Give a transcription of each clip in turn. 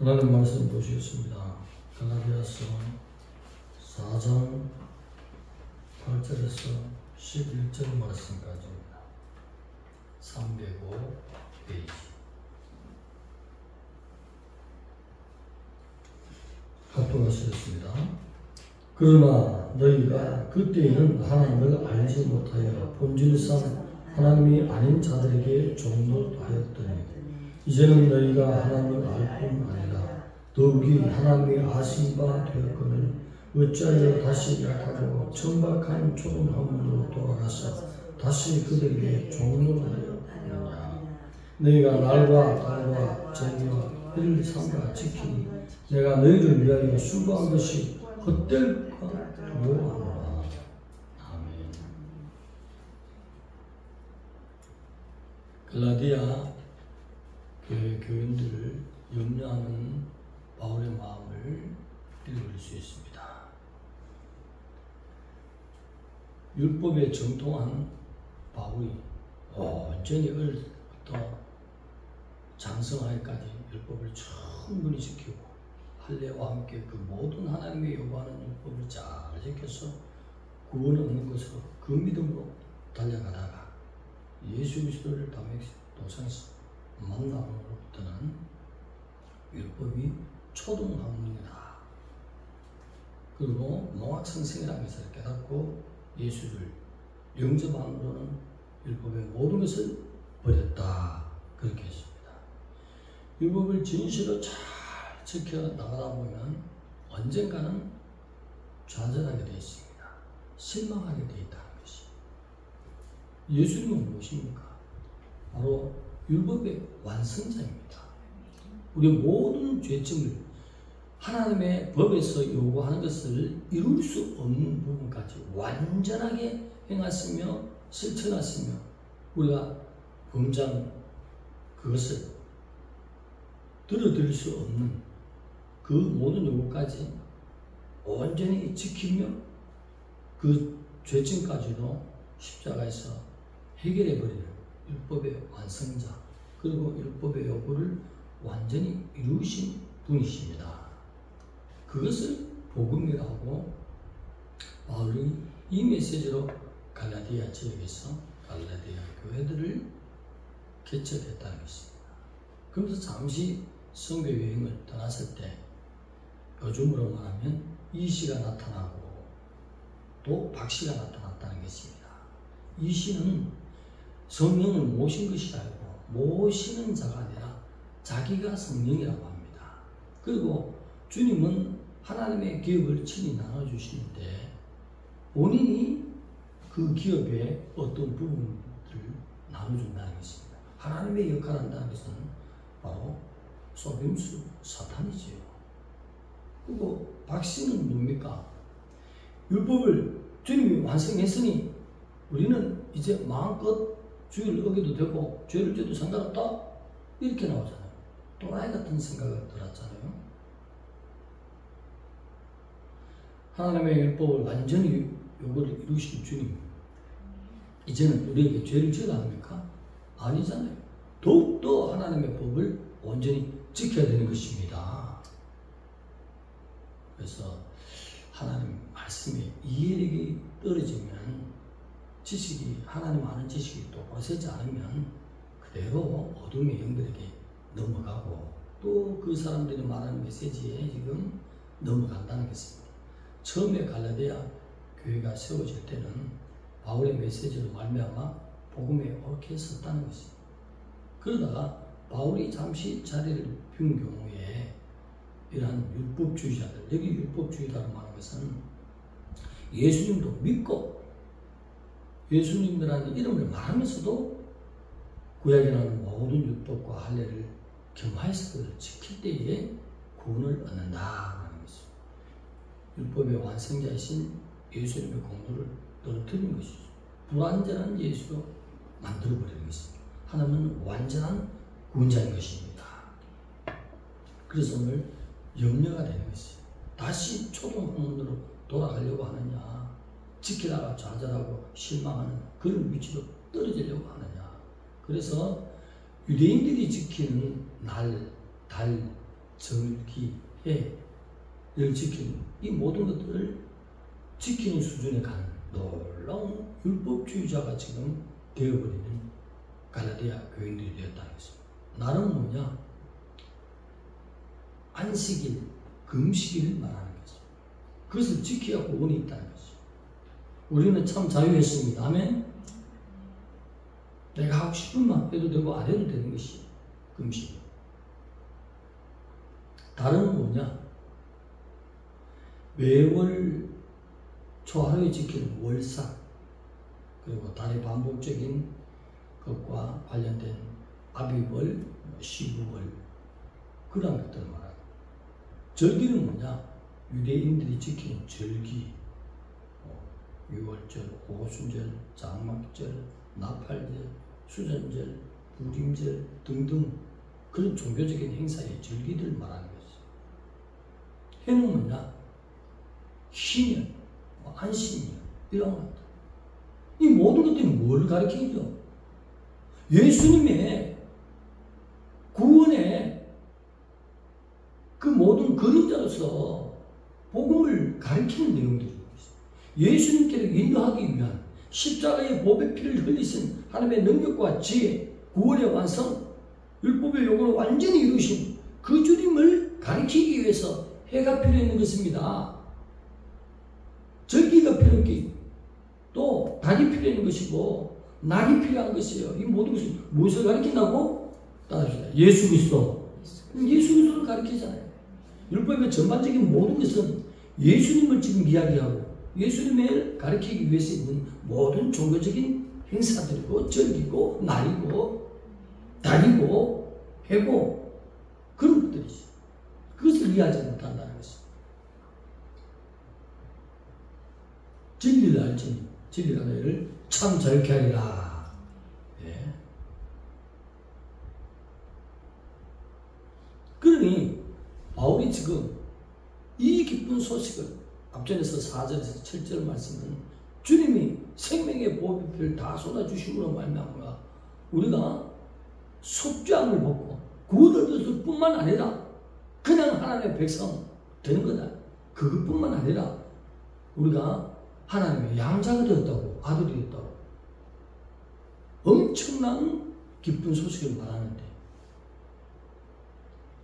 하나님 말씀 보시겠습니다. 갈라디아서 4장 8절에서 11절 말씀까지입니다. 305페이지. 합독하시겠습니다. 그러나 너희가 그때에는 하나님을 알지 못하여 본질상 하나님이 아닌 자들에게 종노하였더니 이제는 너희가 하나님을 알 뿐 아니라 더욱이 하나님이 아신 바 되었거늘 어찌하여 다시 약하고 천박한 좁은 허물로 돌아가서 다시 그들에게 종노하였느냐. 너희가 날과 달과 정의와 일을 삼가 지키니 내가 너희를 위하여 수고한 것이 헛될까 뭐하노라. 아멘. 갈라디아 교회 교인들을 염려하는 바울의 마음을 읽을 수 있습니다. 율법에 정통한 바울이 온전히 어려부터 장성하기까지 율법을 충분히 지키고 할례와 함께 그 모든 하나님의 요구하는 율법을 잘 지켜서 구원을 얻는 것으로 그 믿음으로 달려가다가 예수 그리스도를 도상에서 만남으로부터는 율법이 초등학문이다. 그리고 농학생생이라는 것을 깨닫고 예수를 영접함으로는 율법의 모든 것을 버렸다. 그렇게 했습니다. 율법을 진실로 잘 지켜 나가다 보면 언젠가는 좌절하게 되어 있습니다. 실망하게 되어 있다는 것이. 예수님은 무엇입니까? 바로 율법의 완성자입니다. 우리 모든 죄점을 하나님의 법에서 요구하는 것을 이룰 수 없는 부분까지 완전하게 행하시며 실천하시며 우리가 범장 그것을 들어드릴 수 없는 그 모든 요구까지 온전히 지키며 그 죄점까지도 십자가에서 해결해버리는 율법의 완성자 그리고 율법의 요구를 완전히 이루신 분이십니다. 그것을 복음이라고 바울이 이 메시지로 갈라디아 지역에서 갈라디아 교회들을 개척했다는 것입니다. 그러면서 잠시 선교 여행을 떠났을 때 요즘으로 말하면 이시가 나타나고 또 박씨가 나타났다는 것입니다. 이시는 성령을 모신 것이 아니고 모시는 자가 아니라 자기가 성령이라고 합니다. 그리고 주님은 하나님의 기업을 친히 나눠주시는데 본인이 그 기업의 어떤 부분들을 나눠준다는 것입니다. 하나님의 역할을 한다는 것은 바로 속임수 사탄이지요. 그리고 박씨는 뭡니까? 율법을 주님이 완성했으니 우리는 이제 마음껏 주의를 어겨도 되고 죄를 져도 상관없다? 이렇게 나오잖아요. 또라이 같은 생각을 들었잖아요. 하나님의 율법을 완전히 요구를 이루신 주님, 이제는 우리에게 죄를 지어야 합니까? 아니잖아요. 더욱더 하나님의 법을 온전히 지켜야 되는 것입니다. 그래서 하나님 말씀에 이해력이 떨어지면 지식이 하나님 아는 지식이 똑바로 서지 않으면 그대로 어둠의 영들에게 넘어가고 또 그 사람들이 말하는 메시지에 지금 넘어간다는 것입니다. 처음에 갈라디아 교회가 세워질 때는 바울의 메시지로 말미암아 복음에 옳게 섰다는 것입니다. 그러다가 바울이 잠시 자리를 비운 경우에 이러한 율법주의자들, 여기 율법주의자로 말하는 것은 예수님도 믿고 예수님이라는 이름을 말하면서도 구약에 나오는 모든 율법과 할례를 겸하여서 그를 지킬 때에 구원을 얻는다라는 것입니다. 율법의 완성자이신 예수님의 공로를 떨어뜨린 것이죠. 불완전한 예수로 만들어버리는 것입니다. 하나님은 완전한 구원자인 것입니다. 그래서 오늘 염려가 되는 것이죠. 다시 초등학문으로 돌아가려고 하느냐, 지키다가 좌절하고 실망하는 그런 위치로 떨어지려고 하느냐. 그래서 유대인들이 지키는 날, 달, 절기, 해를 지키는 이 모든 것들을 지키는 수준에 가는 놀라운 율법주의자가 지금 되어버리는 갈라디아 교인들이 되었다는 것입니다. 나는 뭐냐? 안식일, 금식일을 말하는 거죠. 그것을 지켜야 구원이 있다는 거죠. 우리는 참 자유했습니다. 아멘? 내가 하고 싶은 만 해도 되고 안 해도 되는 것이 금식. 다른 뭐냐? 매월 초하루에 지키는 월삭, 그리고 달의 반복적인 것과 관련된 아비벌, 시부벌, 그런 것들을 말하고, 절기는 뭐냐? 유대인들이 지키는 절기, 유월절, 오순절, 장막절, 나팔절, 수전절, 부림절 등등 그런 종교적인 행사의 절기들을 말하는 것이죠. 해는 뭐냐? 신년, 안식년, 이런 것들. 이 모든 것들이 뭘 가리키죠? 예수님의 구원의 그 모든 그림자로서 복음을 가리키는 내용들입니다. 예수님께로 인도하기 위한 십자가의 보배 피를 흘리신 하나님의 능력과 지혜, 구원의 완성, 율법의 요구를 완전히 이루신 그 주님을 가리키기 위해서 해가 필요했는 것입니다. 절기가 필요했기, 또 달이 필요한 것이고 낙이 필요한 것이에요. 이 모든 것이 무엇을 가리킨다고? 따라합시다. 예수 그리스도. 예수 그리스도를 가리키잖아요. 율법의 전반적인 모든 것은 예수님을 지금 이야기하고 예수님을 가리키기 위해서 있는 모든 종교적인 행사들이고 절기고 날이고 달이고 해고 그런 것들이죠. 그것을 이해하지 못한다는 것입니다. 진리를 알지니 진리가 너희를 참 자유케 하리라. 예. 그러니 바울이 지금 이 기쁜 소식을 앞전에서 4절에서 7절 말씀은 주님이 생명의 보배를 다 쏟아주심으로 말미암아 우리가 속죄함을 받고 구원을 얻을 뿐만 아니라 그냥 하나님의 백성 되는 거다. 그것뿐만 아니라 우리가 하나님의 양자가 되었다고, 아들이 되었다고 엄청난 기쁜 소식을 말하는데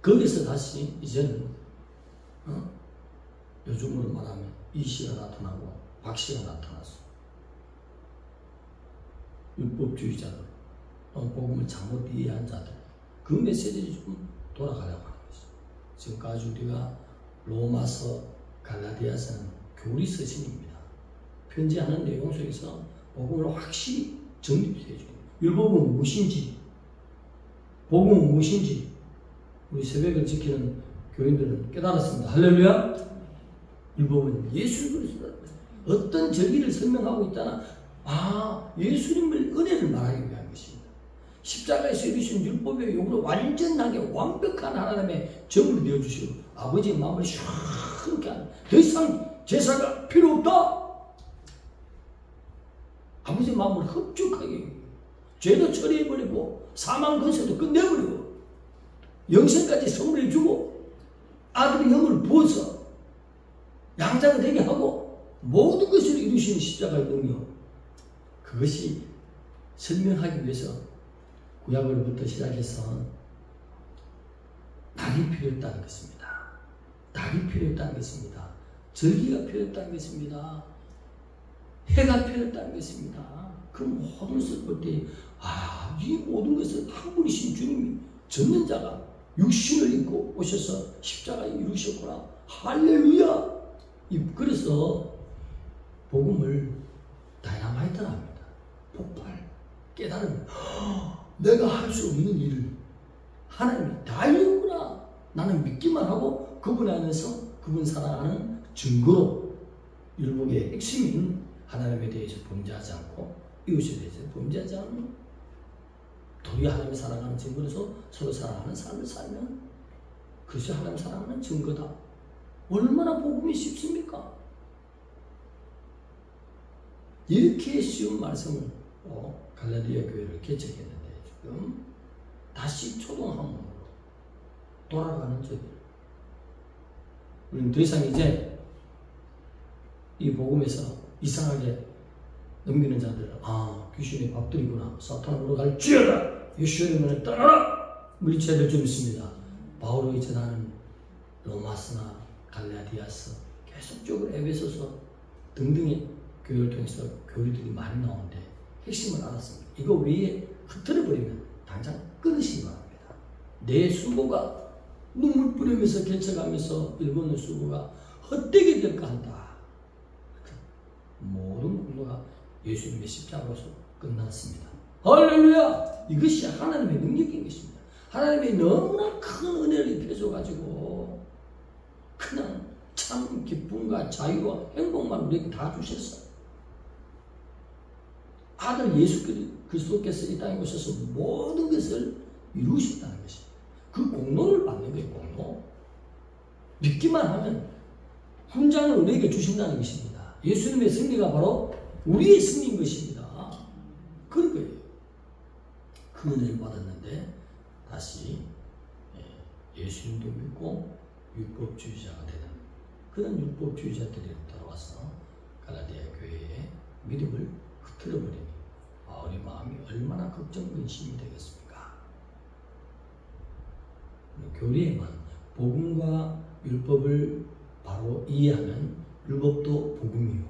거기서 다시 이제는 요즘으로 말하면 이씨가 나타나고 박씨가 나타났어. 율법주의자들, 복음을 잘못 이해한 자들, 그 메시지를 좀 돌아가려고 하는 것이죠. 지금까지 우리가 로마서, 갈라디아서는 교리 서신입니다. 편지하는 내용 속에서 복음을 확실히 정립해 주는 율법은 무엇인지, 복음은 무엇인지 우리 새벽을 지키는 교인들은 깨달았습니다. 할렐루야! 율법은 예수 그리스도 어떤 절기를 설명하고 있다나 예수님을 은혜를 말하기 위한 것입니다. 십자가에서 이루신 율법의 요구로 완전하게 완벽한 하나님의 점을 되어주시고 아버지의 마음을 시원하게 하는 더 이상 제사가 필요 없다. 아버지의 마음을 흡족하게 죄도 처리해버리고 사망 권세도 끝내버리고 영생까지 선물해주고 아들의 영을 부어서 양자가 되게 하고 모든 것을 이루시는 십자가의 능력, 그것이 설명하기 위해서 구약으로부터 시작해서 낙이 필요했다는 것입니다. 낙이 필요했다는 것입니다. 절기가 필요했다는 것입니다. 해가 필요했다는 것입니다. 그 모든 것을 볼 때 이 모든 것을 한 분이신 주님이 전능자가 육신을 입고 오셔서 십자가에 이루셨구나. 할렐루야! 그래서 복음을 다이나마이트라 합니다. 폭발, 깨달음. 내가 할 수 없는 일을 하나님이 다 이루구나. 나는 믿기만 하고 그분 안에서 그분 사랑하는 증거로 율법의 핵심인 하나님에 대해서 범죄하지 않고 이웃에 대해서 범죄하지 않는 도리어 하나님을 사랑하는 증거로서 서로 사랑하는 삶을 살면 그것이 하나님 사랑하는 증거다. 얼마나 복음이 쉽습니까? 이렇게 쉬운 말씀을 갈라디아 교회를 개척했는데 지금 다시 초동함으로 돌아가는 저들 우리는 더 이상 이제 이 복음에서 이상하게 넘기는 자들은 귀신의 밥들이구나. 사탄으로 갈지어다. 예수의 이름으로 떠나라. 물리쳐야 될 줄 믿습니다. 바울이 전하는 로마스나 갈라디아서 계속적으로 에베소서 등등의 교회를 통해서 교리들이 많이 나오는데 핵심을 알았습니다. 이거 외에 흐트러버리면 당장 끊으시기 바랍니다. 내 수고가 눈물 뿌리면서 개척하면서 일본의 수고가 헛되게 될까 한다. 모든 공로가 예수님의 십자가로서 끝났습니다. 할렐루야! 이것이 하나님의 능력인 것입니다. 하나님의 너무나 큰 은혜를 입혀줘가지고 그냥 참 기쁨과 자유와 행복만 우리에게 다 주셨어요. 아들 예수 그리스도께서 이 땅에 오셔서 모든 것을 이루셨다는 것입니다. 그 공로를 받는 거예요. 공로. 믿기만 하면 훈장을 우리에게 주신다는 것입니다. 예수님의 승리가 바로 우리의 승리인 것입니다. 그런 거예요. 그 은혜를 받았는데 다시 예수님도 믿고 율법주의자가 되는 그런 율법주의자들이 돌아와서 갈라디아 교회의 믿음을 흐트러버리니 바울의 마음이 얼마나 걱정 근심이 되겠습니까? 교리에만 복음과 율법을 바로 이해하면 율법도 복음이요,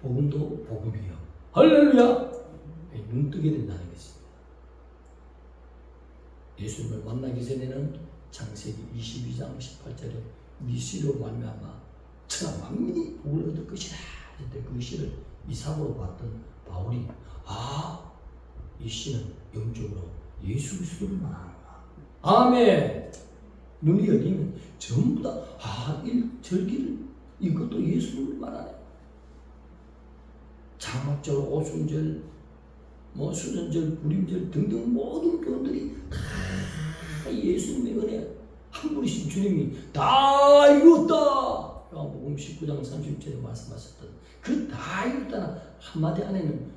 복음도 복음이요. 할렐루야! 눈뜨게 된다는 것입니다. 예수님을 만나기 전에는 창세기 22장 18절에 네 씨로 말미암아 천하 만민이 복을 얻을 것이다. 그때 그 씨를 이삭으로 봤던 바울이 이 씨는 영적으로 예수 그리스도를 말하는구나. 아멘. 눈이 열리면 전부 다 절기를 이것도 예수님을 말하네. 장막절, 오순절, 수전절, 불임절 등등 모든 교훈들이 다 예수님의 은혜 한 분이신 주님이 다 이뤘다. 요한복음 19장 30절에 말씀하셨던 그 다 이뤘다는 한마디 안에는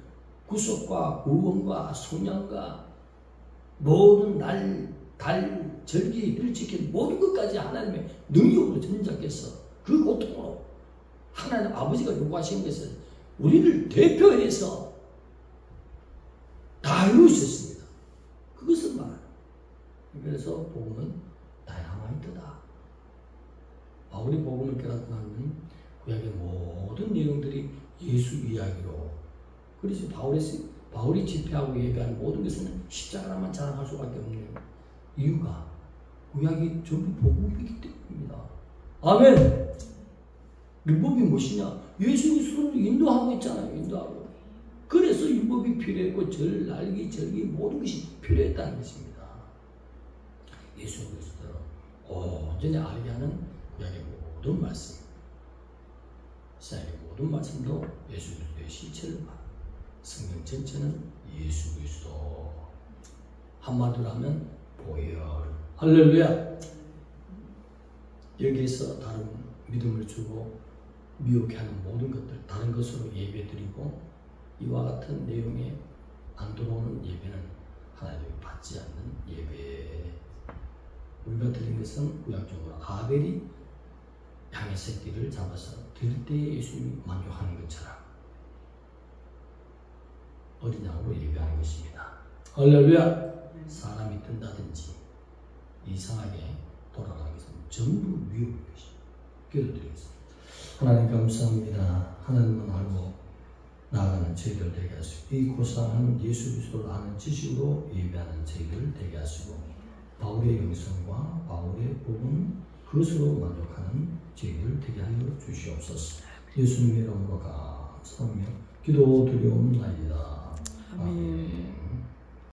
구속과 구원과 속량과 모든 날, 달, 절기, 일지킨 모든 것까지 하나님의 능력으로 전작해서 그 고통으로 하나님 아버지가 요구하신 것을 우리를 대표해서 다 이루셨습니다. 그것을 말하는. 그래서 복음은 다이나마이트다. 바울이 복음을 깨닫고 나면 구약의 모든 내용들이 예수 이야기로. 그래서 바울이 집회하고 예배하는 모든 것은 십자가만 자랑할 수밖에 없는 이유가 구약이 전부 복음이기 때문입니다. 아멘. 율법이 무엇이냐? 예수 그리스도를 인도하고 있잖아요. 인도하고. 그래서 율법이 필요했고 절, 날기, 절기 모든 것이 필요했다는 것입니다. 예수 그리스도를 온전히 알게 하는 구약의 모든 말씀, 신약의 모든 말씀도 예수 그리스도의 실체를 말합니다. 성경 전체는 예수 그리스도. 한마디로 하면 보혈. 할렐루야. 여기에서 다른 믿음을 주고 미혹해 하는 모든 것들 다른 것으로 예배드리고 이와 같은 내용에 안 들어오는 예배는 하나님이 받지 않는 예배. 우리가 드린 것은 구약적으로 아벨이 양의 새끼를 잡아서 드릴 때에 예수님이 만족하는 것처럼 어린 양으로 예배하는 것입니다. 할렐루야. 사람이 뜬다든지 이상하게 돌아가는 것은 전부 미혹인 것입니다. 기도드리겠습니다. 하나님 감사합니다. 하나님만 알고 나아가는 저희들 되게 하시고 이 고상한 예수 그리스도를 아는 지식으로 예배하는 저희들 되게 하시고 바울의 영성과 바울의 복음 그것으로 만족하는 저희들 되게 하여 주시옵소서. 예수님의 이름으로 감사하며 기도드리옵나이다. 아멘.